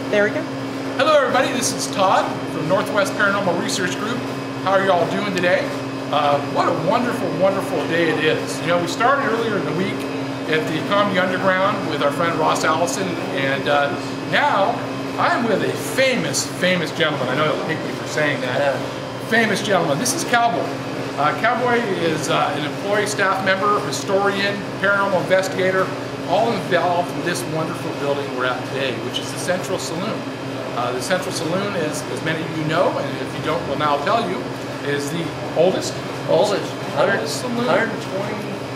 There we go. Hello everybody, this is Todd from Northwest Paranormal Research Group. How are you all doing today? What a wonderful, wonderful day it is. You know, we started earlier in the week at the Comedy Underground with our friend Ross Allison, and now I'm with a famous gentleman. I know he'll hate me for saying that. Famous gentleman. This is Cowboy. Cowboy is an employee, staff member, historian, paranormal investigator, all involved in this wonderful building we're at today, which is the Central Saloon. The Central Saloon is, as many of you know, and if you don't, we'll now tell you, is the oldest saloon. 120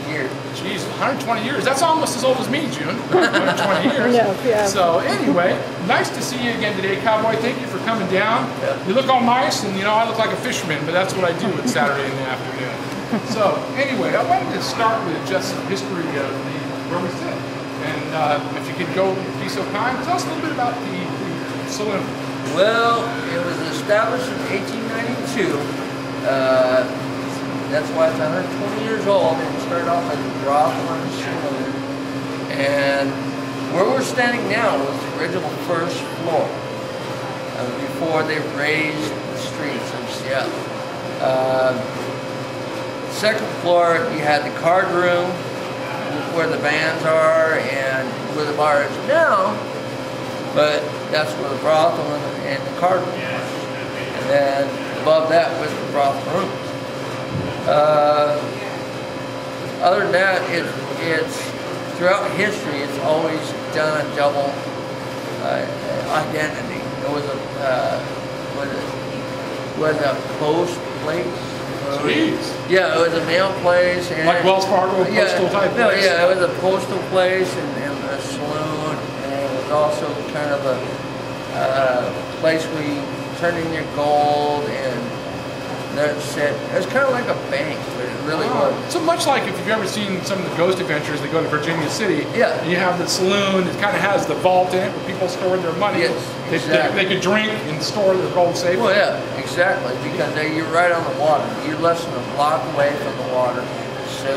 years. Jeez, 120 years. That's almost as old as me, June. 120 years. Yeah. So anyway, nice to see you again today, Cowboy. Thank you for coming down. Yeah. You look all nice, and you know I look like a fisherman, but that's what I do on Saturday in the afternoon. So anyway, I wanted to start with just some history of where we sit, and if you could be so kind, tell us a little bit about the saloon. Well, it was established in 1892. That's why it's 120 years old. It started off as a brothel and saloon. And where we're standing now was the original first floor, before they raised the streets of Seattle. Second floor, you had the card room, where the bands are and where the bar is now, but that's where the brothel and the card room was. And then above that was the brothel rooms. Other than that, it's throughout history, it's always done a double identity. It was a post place. Jeez. Yeah, it was a mail place. And like Wells Fargo, postal type place? Yeah, it was a postal place and a saloon, and it was also kind of a place where you turn in your gold, and that's it. It was kind of like a bank, but it really was. So much like if you've ever seen some of the ghost adventures, they go to Virginia City. Yeah. You have the saloon. It kind of has the vault in it where people store their money. Yes, exactly. They could drink and store their gold safely. Well, yeah, exactly, because you're right on the water. You're less than a block away from the water. So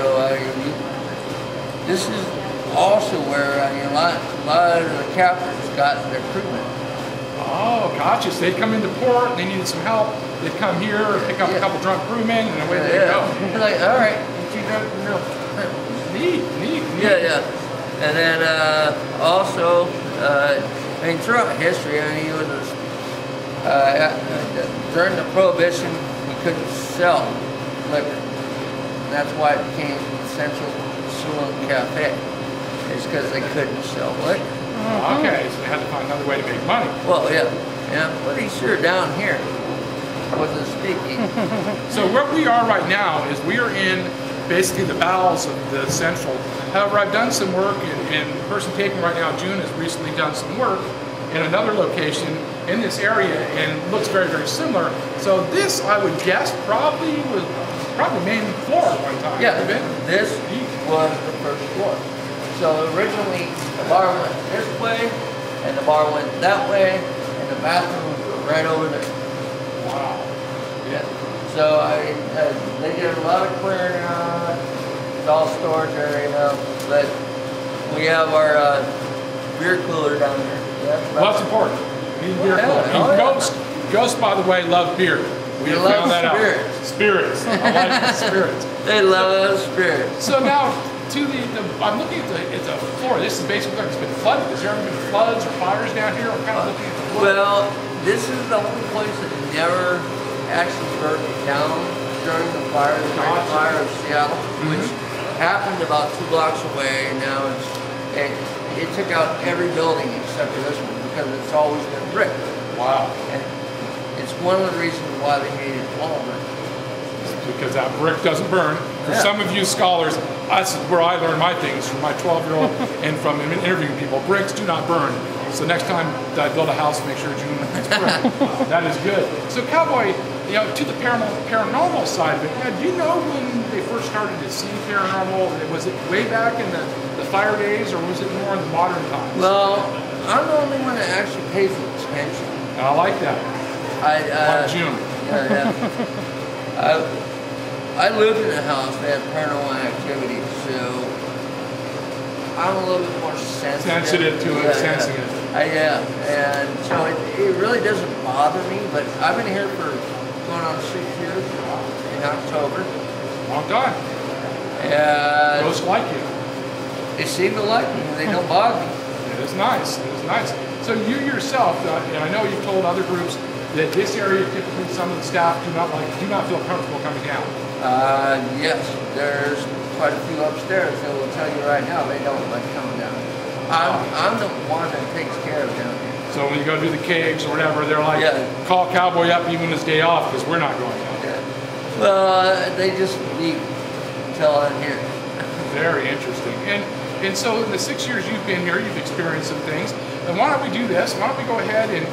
this is also where a lot of the captains got their crewmen. Oh, gotcha. So they'd come into port, and they needed some help. They'd come here, pick up a couple drunk crewmen, and away they go. You're like, all right, you drunk? No. Neat. Yeah. And then also, throughout history, it was during the Prohibition, you couldn't sell liquor. And that's why it became Central Saloon Cafe. It's because they couldn't sell liquor. Okay, so they had to find another way to make money. Well, yeah, pretty sure down here wasn't speaking. So where we are right now is we are in basically the bowels of the Central. However, I've done some work, and the person taping right now, June, has recently done some work in another location in this area, and looks very, very similar. So this, I would guess, probably main floor at one time. Yeah, this was the first floor. So originally, the bar went this way, and the bar went that way, and the bathrooms were right over there. Wow. Yeah. So they did a lot of clearing out. It's all storage area now, but we have our beer cooler down there. Well, that's important. We need beer cooler. Ghosts, by the way, love beer. We have found that out. Spirits. I like the spirits. They love spirits. So now, I'm looking at the floor. This is basically like it's been flooded. Has there ever been floods or fires down here? I'm kind of looking at the floor. Well, this is the only place that never actually burned down during the fire, the Great Fire of Seattle, which happened about 2 blocks away. Now it took out every building except for this one because it's always been brick. Wow. And it's one of the reasons why they made it all brick. Because that brick doesn't burn. For some of you scholars, that's where I learn my things from my 12-year-old and from interviewing people. Bricks do not burn. So next time I build a house, make sure June is brick. That is good. So Cowboy, to the paranormal side of it, do you know when they first started to see paranormal? Was it way back in the fire days, or was it more in the modern times? Well, I'm the only one that actually pays attention. I like that. June. I lived in a house that had paranormal activity, so I'm a little bit more sensitive to it, sensing it. Yeah, and so it really doesn't bother me, but I've been here for going on 6 years in October. Long time. And Most like you. they seem to like me, they don't bother me. It is nice, it is nice. So you yourself, and I know you've told other groups that this area typically some of the staff do not feel comfortable coming down. Yes, there's quite a few upstairs that will tell you right now they don't like coming down. I'm the one that takes care of down here. So when you go do the caves or whatever, they're like, call Cowboy up even his day off because we're not going down. Yeah. Well, they just leave until I'm here. Very interesting. And so in the 6 years you've been here, you've experienced some things. And why don't we do this? Why don't we go ahead and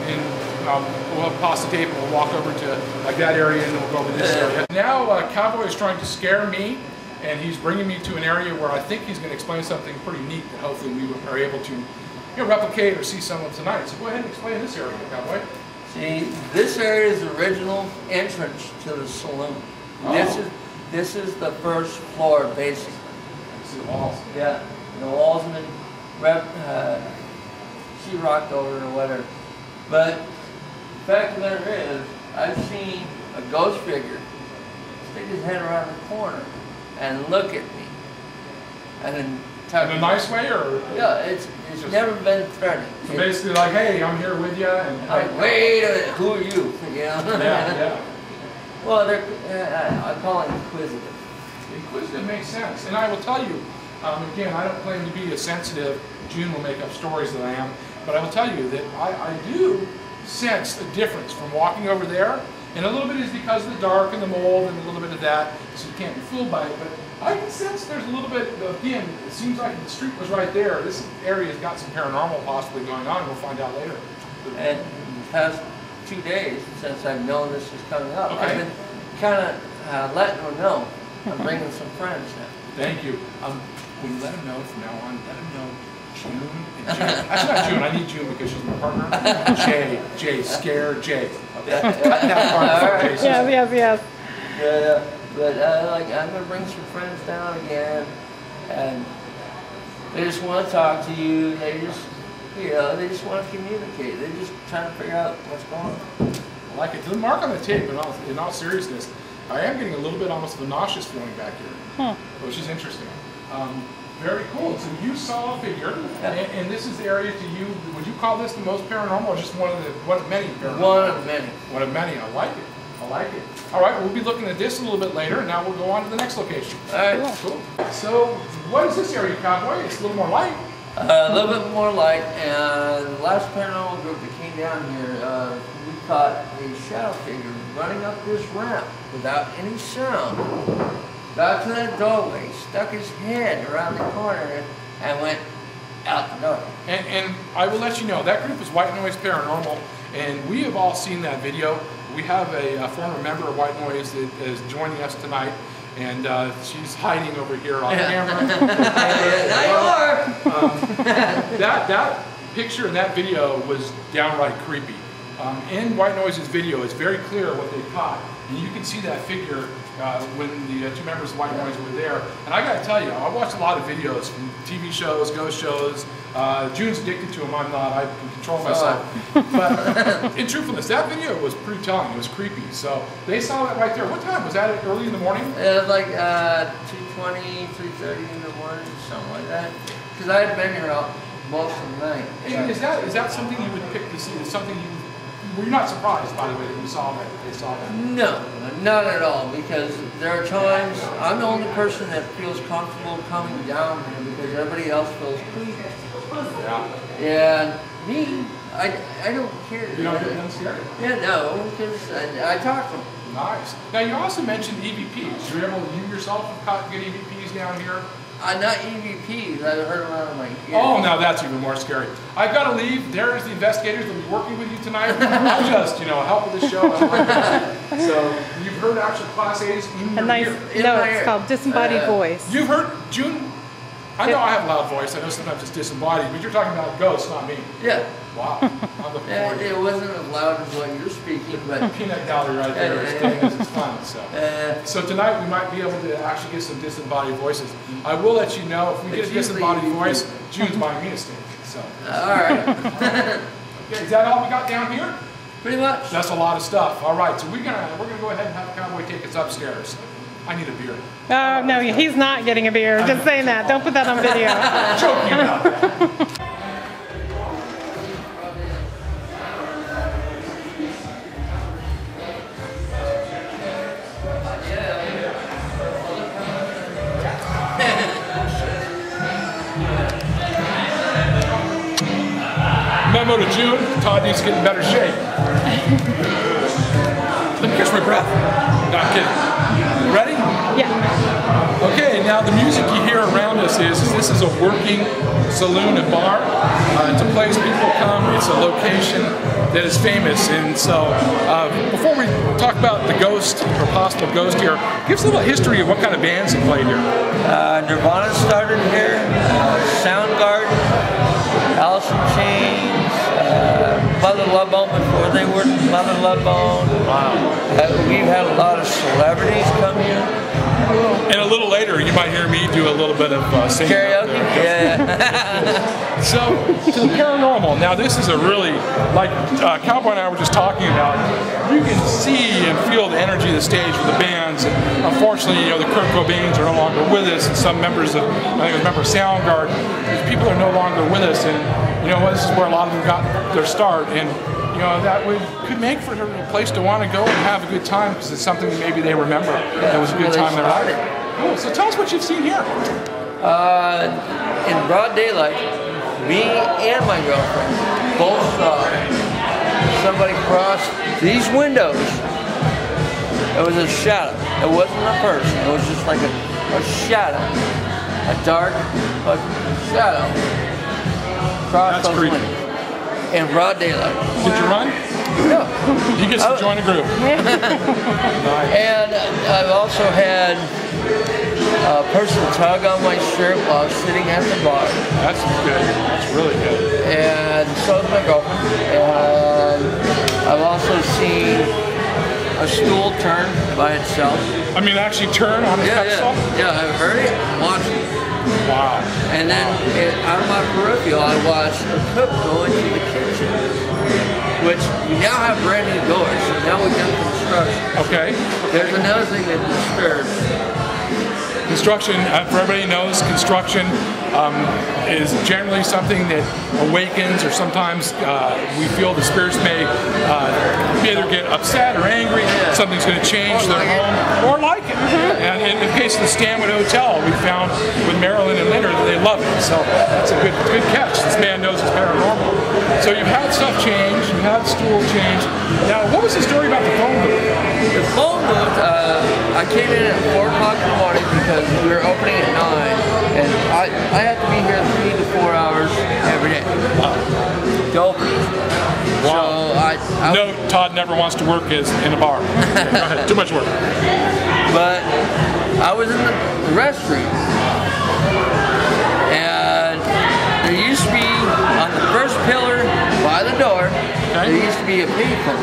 we'll pause the tape and we'll walk over to like that area and then we'll go over this area. Now Cowboy is trying to scare me, and he's bringing me to an area where I think he's going to explain something pretty neat that hopefully we are able to replicate or see some of tonight. So go ahead and explain this area, Cowboy. See, this area is the original entrance to the saloon. Oh. This is the first floor, basically. See the walls? Yeah, the walls have been sheetrocked over or whatever. But the fact of the matter is, I've seen a ghost figure stick his head around the corner and look at me. And then in a nice way, or? Yeah, it's never been threatening. So basically like, hey, I'm here with you, and like, wait a minute, who are you? Yeah. Well, I call it inquisitive. Inquisitive makes sense. And I will tell you, again, I don't claim to be as sensitive. June will make up stories that I am. But I will tell you that I do sense a difference from walking over there. And a little bit is because of the dark and the mold and a little bit of that, so you can't be fooled by it. But I can sense there's a little bit, again, it seems like the street was right there. This area's got some paranormal possibly going on, and we'll find out later. And the past 2 days since I've known this is coming up, I've been kind of letting them know. I'm bringing some friends now. Thank you. When you let them know from now on, let them know June and June. Actually, not June. I need June because she's my partner. Jay, scare Jay. Okay. Cut that part from Jay. Yes. Yeah. But I'm gonna bring some friends down again, and they just want to talk to you. They just want to communicate. They're just trying to figure out what's going on. I like it. To the mark on the tape, in all seriousness, I am getting a little bit almost of a nauseous feeling back here, which is interesting. Very cool. So you saw a figure, and this is the area to you. Would you call this the most paranormal, or just one of many paranormal? One of many. One of many. I like it. I like it. All right, we'll be looking at this a little bit later. Now we'll go on to the next location. All right. Cool. So what is this area, Cowboy? It's a little more light. A little bit more light, and the last paranormal group that came down here, we caught a shadow figure running up this ramp without any sound. Got to that doorway, stuck his head around the corner, and went out the door. And I will let you know, that group is White Noise Paranormal, and we have all seen that video. We have a former member of White Noise that is joining us tonight, and she's hiding over here on camera. That picture in that video was downright creepy. In White Noise's video, it's very clear what they caught. And you can see that figure when the two members of White Noise were there. And I gotta tell you, I watched a lot of videos from TV shows, ghost shows. June's addicted to them, I'm not, I can control myself. But in truthfulness, that video was pretty telling, it was creepy. So they saw that right there. What time? Was that early in the morning? It was like 2:20, 3:30 in the morning, something like that. Because I had been here most of the night. And is that something you would pick to see? Is something were you not surprised, by the way, that you saw that? They saw that? No, not at all. Because there are times I'm the only person that feels comfortable coming down here because everybody else feels creepy. Yeah. And me, I don't care. You don't get scared? Yeah, no, because I talk to them. Nice. Now you also mentioned EVPs. You yourself have caught good EVPs down here? Not EVPs. I've heard around my ears. Oh, now that's even more scary. I've got to leave. There's the investigators that will be working with you tonight. I'm just, help with the show. So you've heard actual Class A's in your ear. No, it's called disembodied voice. You've heard, June, I know I have a loud voice. I know sometimes it's disembodied, but you're talking about ghosts, not me. Yeah. Wow. I'm looking forward to It wasn't as loud as what you're speaking, but peanut gallery right there. It's fun. So tonight we might be able to actually get some disembodied voices. I will let you know if we get a disembodied voice, June's buying me a steak. So. All right. Okay, is that all we got down here? Pretty much. That's a lot of stuff. All right, so we're gonna go ahead and have the cowboy take us upstairs. I need a beer. Oh, no, he's not getting a beer. Just saying that. Don't put that on video. Joking about that. Memo to June, Todd needs to get in better shape. Let me catch my breath. No, I'm kidding. You ready? Yeah. Okay, now the music you hear around us this is a working saloon and bar. It's a place people come, it's a location that is famous. And so before we talk about the ghost or possible ghost here, give us a little history of what kind of bands have played here. Nirvana started here, Soundgarden, Alice in Chains, Mother Love Bone before they were Mother Love Bone. Wow. We've had a lot of celebrities come here. And a little later, you might hear me do a little bit of singing. Karaoke? Yeah. So, to the paranormal. Now, this is a really, like Cowboy and I were just talking about, you can see and feel the energy of the stage with the bands. And unfortunately, the Kurt Cobains are no longer with us, and some members of, I think it was a member of Soundgarden, these people are no longer with us, and this is where a lot of them got their start. And that could make for a place to want to go and have a good time because it's something that maybe they remember. That was a good time in their life. Cool. So tell us what you've seen here. In broad daylight, me and my girlfriend both saw somebody cross these windows. It was a shadow. It wasn't a person. It was just like a shadow, a dark shadow cross those windows. In broad daylight. Did you run? No. You get to join a group. Nice. And I've also had a person tug on my shirt while I was sitting at the bar. That's good. That's really good. And so is my girlfriend. And I've also seen a stool turn by itself. I mean, actually turn on its pedestal? Yeah, I've heard it and watched it. Wow. And then out of my peripheral, I watched a cook go into the kitchen, which we now have brand new doors. So now we've done construction. Okay. There's another thing that disturbs. Construction, for everybody who knows, construction is generally something that awakens, or sometimes we feel the spirits may either get upset or angry, something's going to change their home, or like it. And in the case of the Stanwood Hotel, we found with Marilyn and Leonard that they love it. So that's a good catch. This man knows it's paranormal. So you've had stuff change, you've had stool change. Now, what was the story about the phone booth? The phone booth, I came in at 4 o'clock in the morning because we were opening at 9, and I had to be here 3 to 4 hours every day to open. Wow. So No, Todd never wants to work in a bar. Okay, go ahead. Too much work. But I was in the restroom, and there used to be on the first pillar by the door. There used to be a payphone.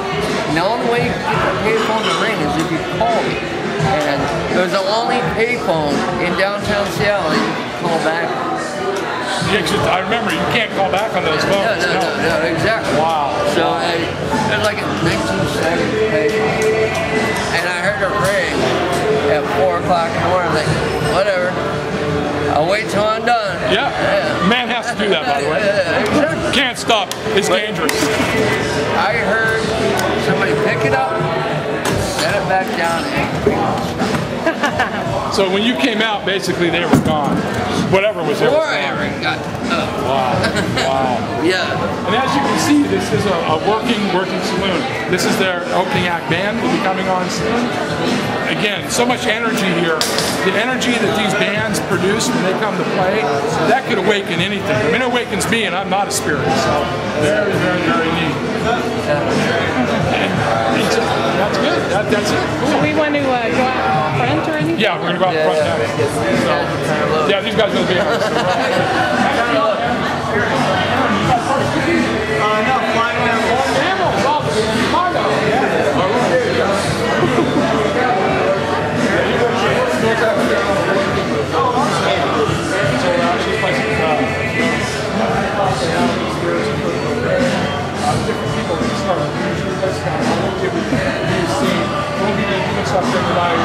And the only way you could get the payphone to ring is if you called it. And it was the only payphone in downtown Seattle that you could call back. Yeah, I remember you can't call back on those phones. No, exactly. Wow. So it was like a 1970 payphone. And I heard it ring at 4 o'clock in the morning. I was like, whatever. I'll wait till I'm done. Yeah. Man has to do that, by the way. Can't stop. It's dangerous. I heard somebody pick it up, set it back down, and So when you came out, basically they were gone. Whatever was there. Before I ever got up. Wow. Wow. Yeah. And as you can see, this is a working saloon. This is their opening act band will be coming on soon. Again, so much energy here. The energy that these bands produce when they come to play, that could awaken anything. I mean, it awakens me, and I'm not a spirit. So very, very, very neat. And that's good. That's it. Cool. Do we want to go out and front or anything? Yeah, we're gonna go out front now. So, yeah, these guys are gonna be on. No, flying mammals. Different people can start that's kind of what we'll see. We'll be doing stuff tonight.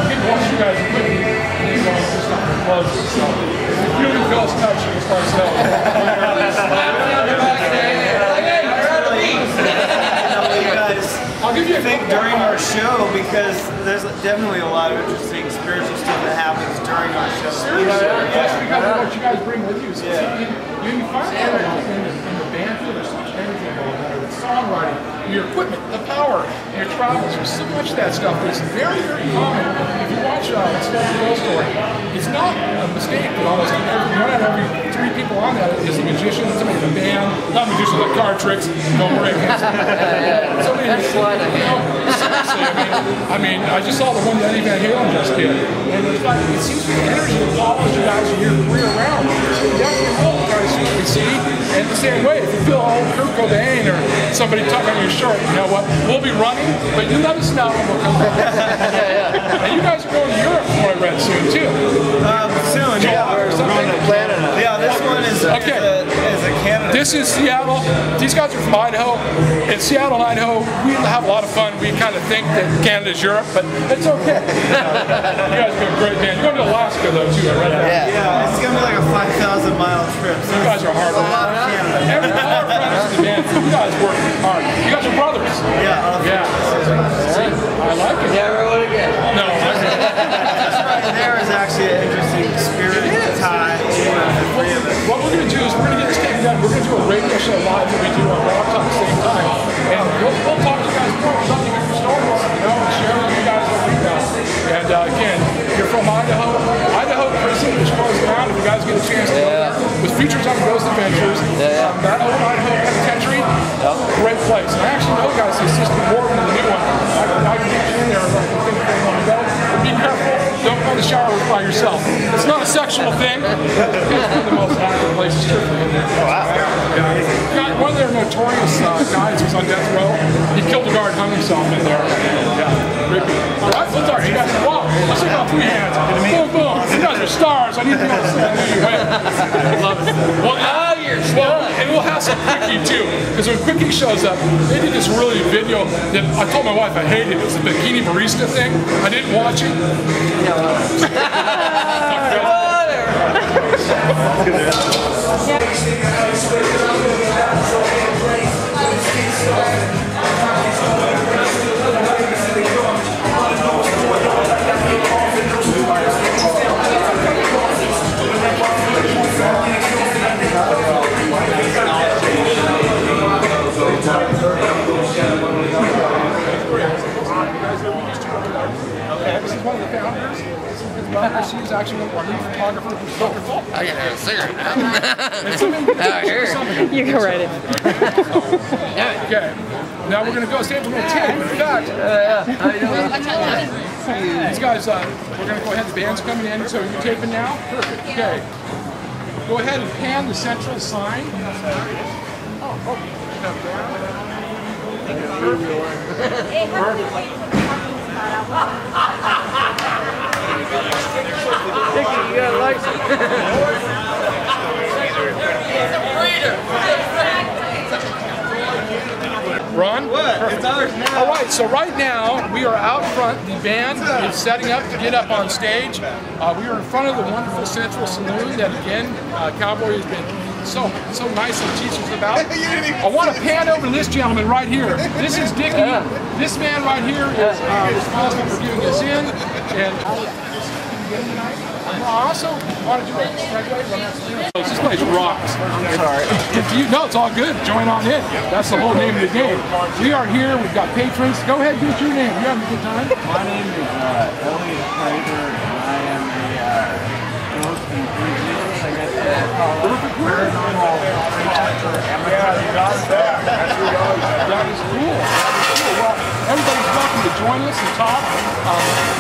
People want you guys to put me in on this stuff for clothes and stuff. If you don't feel touch, you can start selling. I'll give you a think during our show, because there's definitely a lot of interesting spiritual stuff that happens during our show. Seriously, yes, because of what you guys bring with you. So you find that in the band, there's so much energy involved there, the songwriting, your equipment, the power, your travels. There's so much of that stuff that's very, very common. If you watch Let's Tell the Real Story, it's not a mistake that almost one out of every 3 people on that is a magician, somebody in a band, not a magician like card tricks, no break. Somebody seriously, I mean, I just saw the one that Eddie Van Halen just did, and it seems to be the energy that follows you guys in your career around. So you definitely know what you see, and the same way, if you feel old Kurt Cobain or somebody tugging on your shirt, you know what, we'll be running, but you let us know when we'll come back. And you guys are going to Europe, from what I read, soon, too. Soon, yeah. We're going to Canada. Yeah, this one is a Canada. This is Seattle. These guys are from Idaho. In Seattle and Idaho, we have a lot of fun. We kind of think that Canada's Europe, but it's okay. You guys are a great band. You're going to Alaska, though, too, I read that. Yeah, it's going to be like a 5,000-mile trip. So you guys are hard work. Every all our friends in the band, you guys work hard. You guys are brothers. Yeah. I like it. Never would again. No. Right there is actually an interesting spirit tie between the 3 of us. What we're going to do is we're going to get this taken down. We're going to do a radio show live that we do on Rock Talk at the same time. And we'll talk to you guys more. We'd love to hear your stories, and share with you guys what we know. And again, you're from Idaho. Idaho Prison, which goes around if you guys get a chance to go with features on Ghost Adventures. That old Idaho Penitentiary, great place. And I actually know guys, the assistant warden in the new one. I can get you in there if I think they want to go. But be careful. Don't go to the shower by yourself. It's not a sexual thing. It's one of the most active places to be in there. One of their notorious guys was on death row. He killed a guard, hung himself in there. Yeah, creepy. All right, let's talk to you guys. Wow, let's take off 3 hands. Boom, boom. You guys are stars. I need to know you win. I love it. Well, and we'll have some Quickie too, because when Quickie shows up, they did this really video that I told my wife I hated. It was the bikini barista thing. I didn't watch it. This is one of the founders. She's actually one of our lead photographers who's wonderful. I can have a cigarette now. You go right in. Okay. Now we're going to go stay from the tape. In fact, these guys, we're going to go ahead. The band's coming in, so you're taping now? Perfect. Okay. Go ahead and pan the central sign. Oh, okay. Dickie, you got a license. Ron? What? It's ours now. All right, so right now we are out front. The band is setting up to get up on stage. We are in front of the wonderful Central Saloon that, again, Cowboy has been so nice and teaches us about. I want to pan over to this gentleman right here. This is Dickie. This man right here is responsible for giving us in. And I also wanted to congratulate. This place rocks. I'm sorry. No, it's all good. Join on in. That's the whole name of the game. We are here. We've got patrons. Go ahead, get your name. You having a good time? My name is Elliot Fraser, and I am a ghost enthusiast. I guess paranormal researcher. That is cool. Well, everybody's welcome to join us and talk.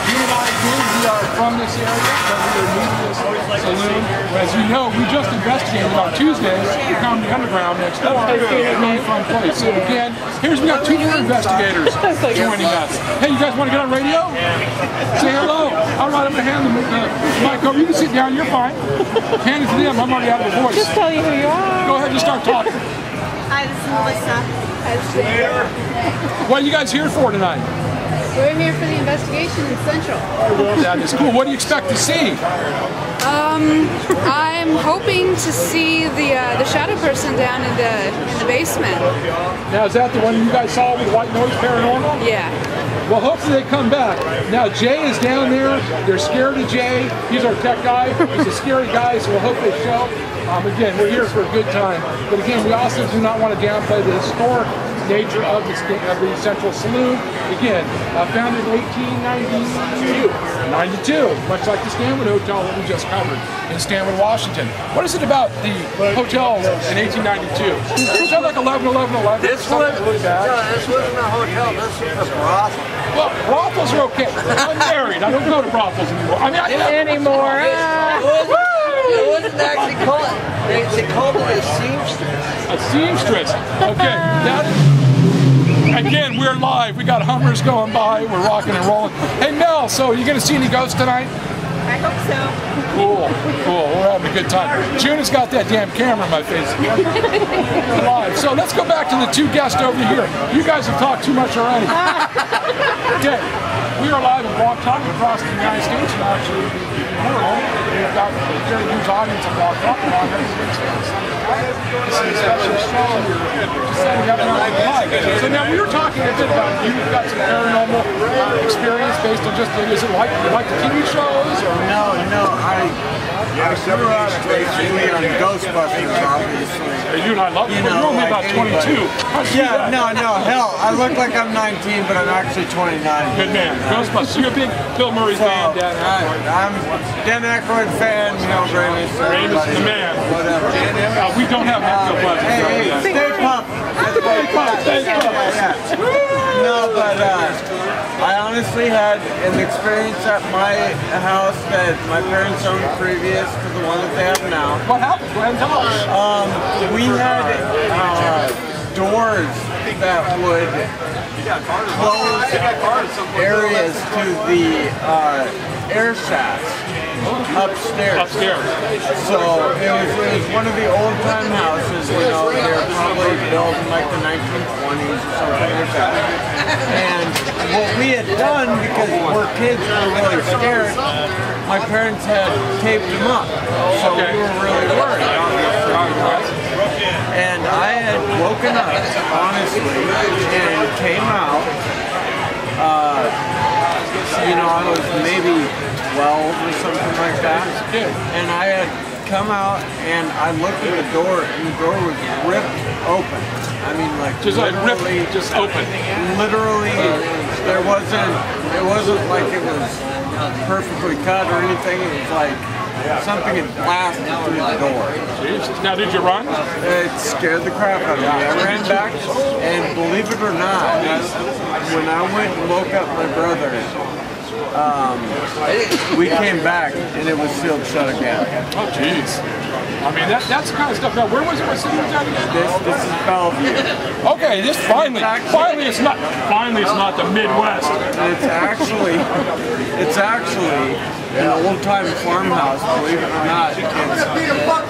Gene and I, again, we are from this area, but we are new to this saloon. As you know, we just investigated on Tuesday the Comedy Underground next door. Really fun place. So again, we got two more investigators joining us. Hey, you guys want to get on radio? Say hello. All right, I'm going to hand the mic over. You can sit down, you're fine. Hand it to them, I'm already out of the voice. Just tell you who you are. Go ahead and start talking. Hi, this is Melissa. What are you guys here for tonight? We're here for the investigation in Central. That is cool. What do you expect to see? I'm hoping to see the shadow person down in the basement. Now, is that the one you guys saw with White Noise Paranormal? Yeah. Well, hopefully they come back. Now, Jay is down there. They're scared of Jay. He's our tech guy. He's a scary guy, so we'll hope they show. Again, we're here for a good time. But again, we also do not want to downplay the historic nature of the Central Saloon. Again, founded in 1892, much like the Stanwood Hotel that we just covered in Stanwood, Washington. What is it about the hotels in 1892? Was that like 11-11-11? This wasn't a hotel, this was a brothel. Well, brothels are okay. I'm married. I don't go to brothels anymore. I mean, Anymore. It wasn't actually called, they called it a seamstress. a seamstress. Okay, that is, again, we're live. We got Hummers going by. We're rocking and rolling. Hey, Mel, so are you going to see any ghosts tonight? I hope so. Cool, cool. We're having a good time. June has got that damn camera in my face. Live. So let's go back to the two guests over here. You guys have talked too much already. Okay, we are live in Blog Talk across the United States and actually the world. We've got a very huge audience of Blog Talk. This is actually strong. Just setting up an live. So now we were talking a bit about you've got some paranormal experience based on just, is it like the TV shows? Or? No, I grew up basically on Ghostbusters, obviously. You and I love it. You're only about 22. Yeah, no, hell, I look like I'm 19, but I'm actually 29. Good man. Ghostbusters. You're a big Bill Murray fan, Dan Aykroyd. I'm Dan Aykroyd fan, Ramis. Ramis is the man. Whatever. We don't have Bill Murray. Hey, stay pumped. Stay pumped. No, but I honestly had an experience at my house that my parents owned previous to the one that they have now. What happened? Go ahead and tell us. We had doors that would close areas to the air shafts upstairs. So it was one of the old time houses, they were probably built in like the 1920s or something like that. And what we had done, because we're kids, we were really scared, my parents had taped them up. So we were really worried, obviously. And I had woken up, honestly, and came out. I was maybe 12 or something like that. And I had come out and I looked at the door and the door was ripped open. I mean, like just open. Literally, it wasn't like it was perfectly cut or anything. It was like something had blasted through the door. Jeez. Now, did you run? It scared the crap out of me. I ran back, and believe it or not, when I went and woke up my brother, we came back and it was sealed shut again. Oh, jeez. I mean, that's the kind of stuff. Now, where was it? What city was that again? This is Bellevue. Okay, this finally it's not the Midwest. It's actually an old-time farmhouse, believe it or not. It's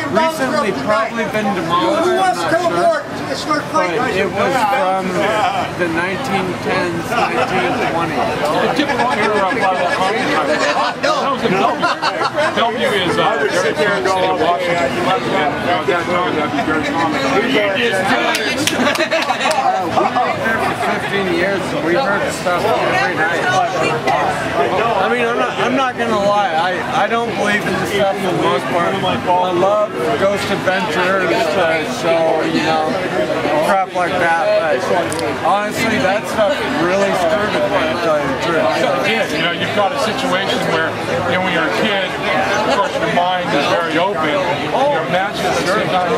recently probably been demolished, I'm not sure. But it was from the 1910s, 1920s. That was in Bellevue. Bellevue is very famous city of Washington. At that time, that'd be very common. We lived there for 15 years, so we heard stuff every night. I mean, I'm not gonna lie. I don't believe in this stuff for the most part. I love Ghost Adventures, show, crap like that. But honestly, that stuff really scared me, to tell you the truth. You've got a situation where, when you're a kid, of course your mind is very open. Your imagination watching at the same time.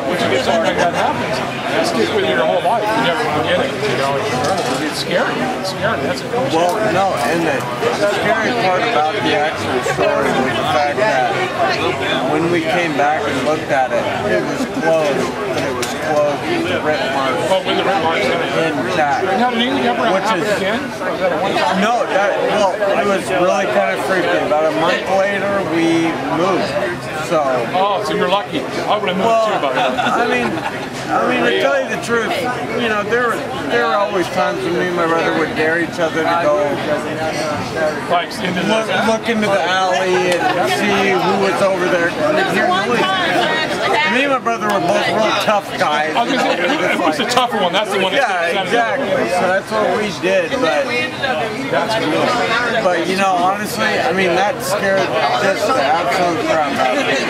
Which is something that happens. It sticks with you your whole life. You never forget it. You know, it's scary. It's scary. That's a cool Well, no, and the scary part about the actual story was the fact that when we came back and looked at it, it was closed, but it was closed with the rip marks. Oh, with the rip marks intact. Now, did anything ever happen again? Was that a one-time? No, well, it was really kind of freaky. About a month later, we moved. So. Oh, so you're lucky. I would have moved too, by the way. I mean, to tell you the truth, you know, there were always times when me and my brother would dare each other to go look into the alley and see who was over there. Me and my brother were both real tough guys. Who's the tougher one? That's the one. Yeah, exactly. So that's what we did. But you know, honestly, I mean, that scared just the absolute crap out of me.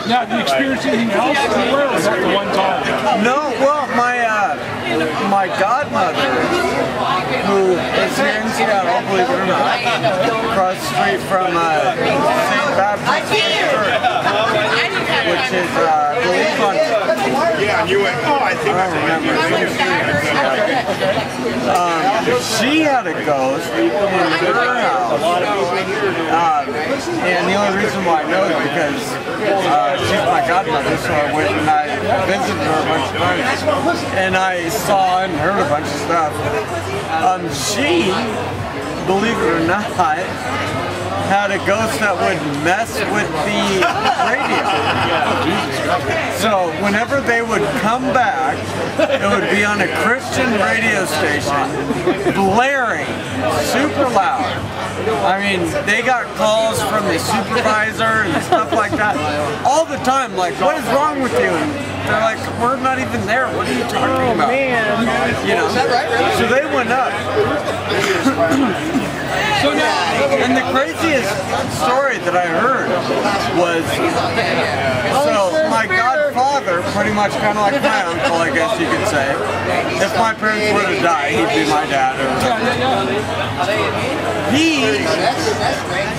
Now, did you experience anything else anywhere, or was that the one time? No, well, my godmother, who is here in Seattle, believe it or not, across the street from St. Baptist Church, which is, I believe on... Yeah, and you went, oh, I think I don't remember. She had a ghost in her house, and the only reason why I know is because she's my godmother, so I went and I visited her a bunch of times, and I saw and heard a bunch of stuff. She, believe it or not, had a ghost that would mess with the radio. So whenever they would come back, it would be on a Christian radio station, blaring, super loud. I mean, they got calls from the supervisor and stuff like that all the time, like, what is wrong with you? And they're like, we're not even there. What are you talking about? Man. You know, so they went up. And the craziest story that I heard was, so my godfather, pretty much kind of like my uncle, I guess you could say, if my parents were to die, he'd be my dad or whatever. He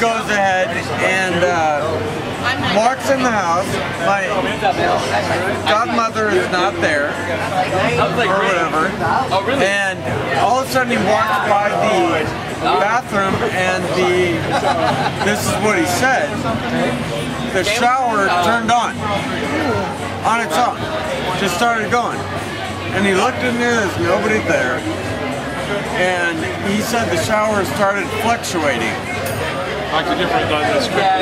goes ahead and walks in the house. My godmother is not there, or whatever, and all of a sudden he walks by the bathroom and this is what he said, the shower turned on its own, just started going, and he looked in there, there's nobody there, and he said the shower started fluctuating. Like the different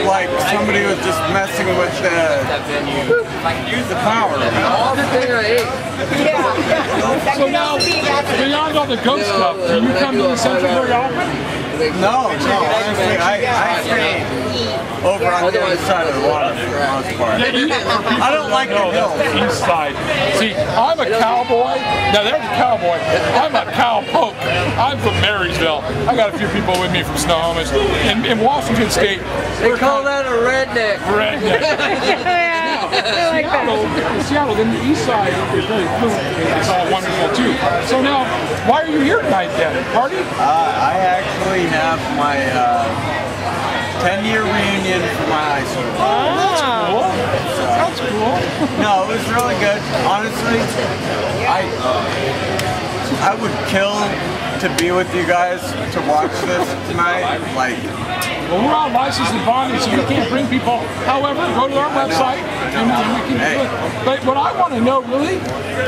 like somebody was just messing with the power. So now, beyond all the ghost stuff, do you come to the center very often? No, honestly, I stay over on the other side of the water for the most part. I don't like the hill. The east side. See, I'm a cowboy. Now there's a cowboy. I'm a cowpoke. I'm from Marysville. I got a few people with me from Snohomish. In Washington State, they call that a redneck. I like that. Seattle, then the east side is very cool. It's all wonderful too. So now, why are you here tonight then? Party? I actually have my 10-year reunion for my high school. Oh, that's cool. Sounds cool. No, it was really good. Honestly, I would kill to be with you guys to watch this tonight. Like, well, we're on license and bonding, so we can't bring people. However, go to our website and we can do it. But what I want to know, really,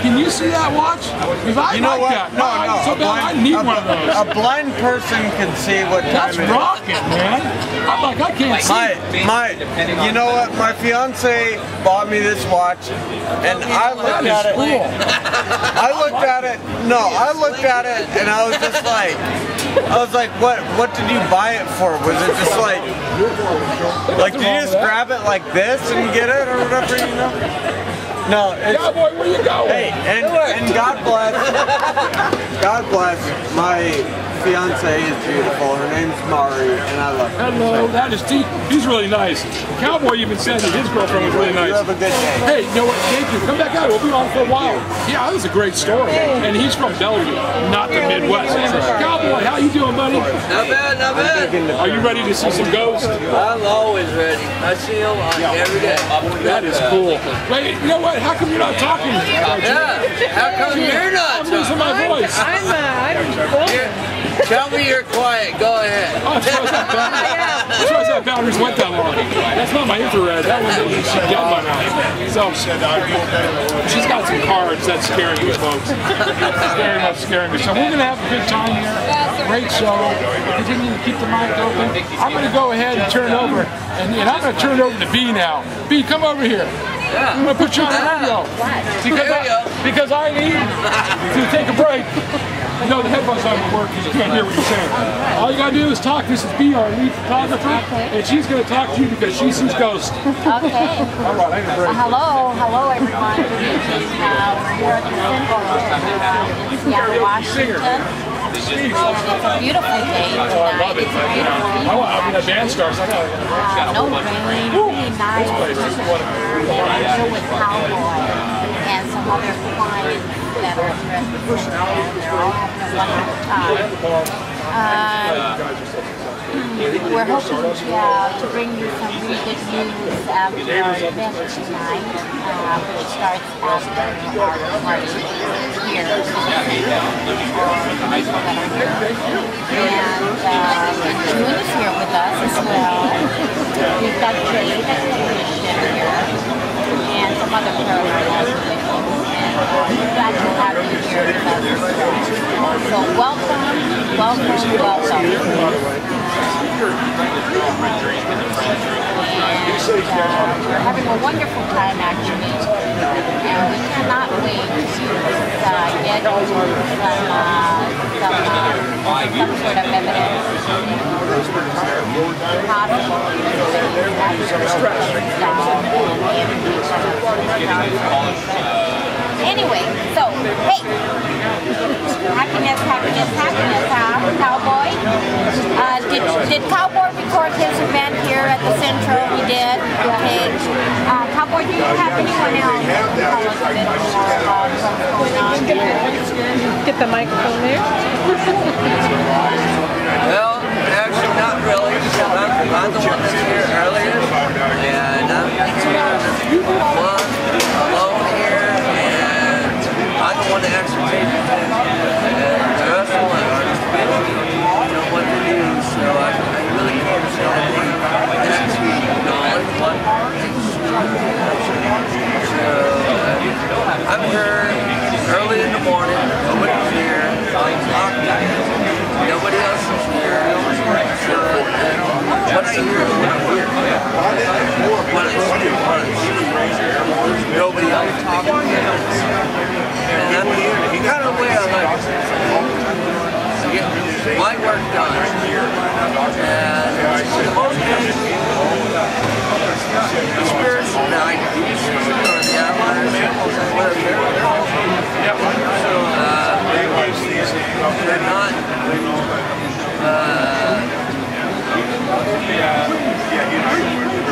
can you see that watch? Because I like that. No. I need one of those. A blind person can see what time That's it is. rocket, man. I'm like, I can't see. You know what? My fiance bought me this watch, and I looked at it. Cool. I looked at it. No, I looked at it, and I was just like, what did you buy it for? Was it just like did you just grab it like this and get it or whatever, you know? No, it's, Cowboy, where you going? hey, and God bless my fiance is beautiful. Her name's Mari, and I love her. Hello, that is T. He's really nice. Cowboy even said that his girlfriend was really nice. You have a good day. Hey, you know what? Thank you. Come back out. We'll be on for a while. Yeah, that was a great story. And he's from Bellevue, not the Midwest. Cowboy, how you doing, buddy? Not bad, not bad. Are you ready to see some ghosts? I'm always ready. I see them every day. That is cool. Wait, you know what? How come you're not talking? Yeah, how come you're not I'm losing my voice. Tell me you're quiet. Go ahead. I'm surprised that batteries went that long. That's not my infrared. That one she's dead by now. So she's got some cards. That's scaring me, folks. Very much scaring me. So we're gonna have a good time here. Great show. Continue to keep the mic open. I'm gonna go ahead and turn over, and I'm gonna turn it over to B now. B, come over here. I'm gonna put you on the radio because I need to take a break. You know, the headphones aren't working, you can't hear what you're saying. All you gotta do is talk. This is B, our lead photographer, and she's gonna talk to you because she sees ghosts. Okay. All right, I need a break. Hello everyone. We're here at the symbol in Seattle, Washington. It's a beautiful day tonight. It's beautiful. I'll be a band star, so I gotta... No rain, really nice. Here with Cowboy and some other clients that are dressed. They're all having a wonderful time. We're hoping to bring you some really good news after our event tonight, which starts after our party here. And June is here with us as well. We've got Jade and Christian here, and some other paranormal people. We're glad to have you here with us as well. So welcome. We're having a wonderful time actually, and we cannot wait to get some sort of evidence possible. Anyway, so, hey, happiness, huh, Cowboy? Did Cowboy record his event here at the Central? He did. Okay. Cowboy, do you have anyone else that can tell us a bit more about what's going on here? Get the microphone there. Well, actually not really. I'm the one that's here earlier, and I'm here alone here, and I'm the one that actually takes it, and the rest of my artists know what to do, so I really can't show anything actually knowledge what so I'm here early in the morning, nobody's here, nobody else is here, so what's the here when I'm here? When I see nobody else talking to me. And I'm here, kind of the way I like to get my work done. And for the most part, the spirits that I do see or the outliers,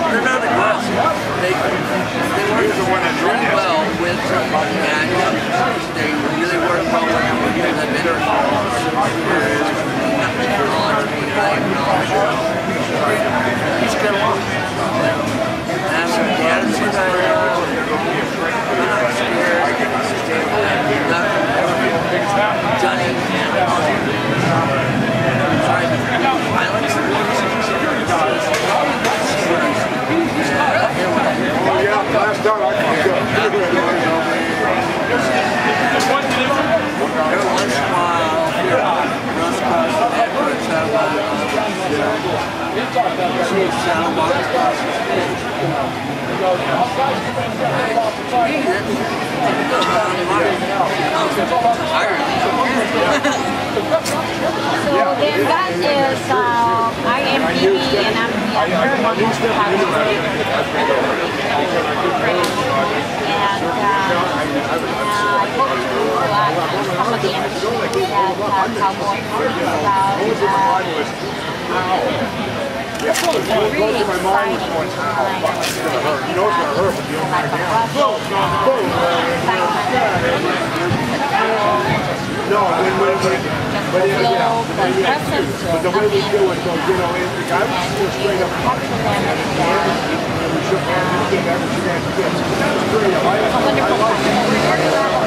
they're not aggressive. They work really well with and they really work well with the bitter He's good along. And so the attitude I have, I'm not scared. I'm not done anything. Violence. Yeah, last time I fucked up. Every once in a while, runs across the network, So then that is IMDb, and I'm the paranormal photographer. And I hope to some of the cowboy about Yeah, going through my mind was going, how fuck it's gonna hurt. You know it's gonna hurt, but you don't mind now. No, but the way we do it, though, you know, the guy was just straight up. a wonderful time.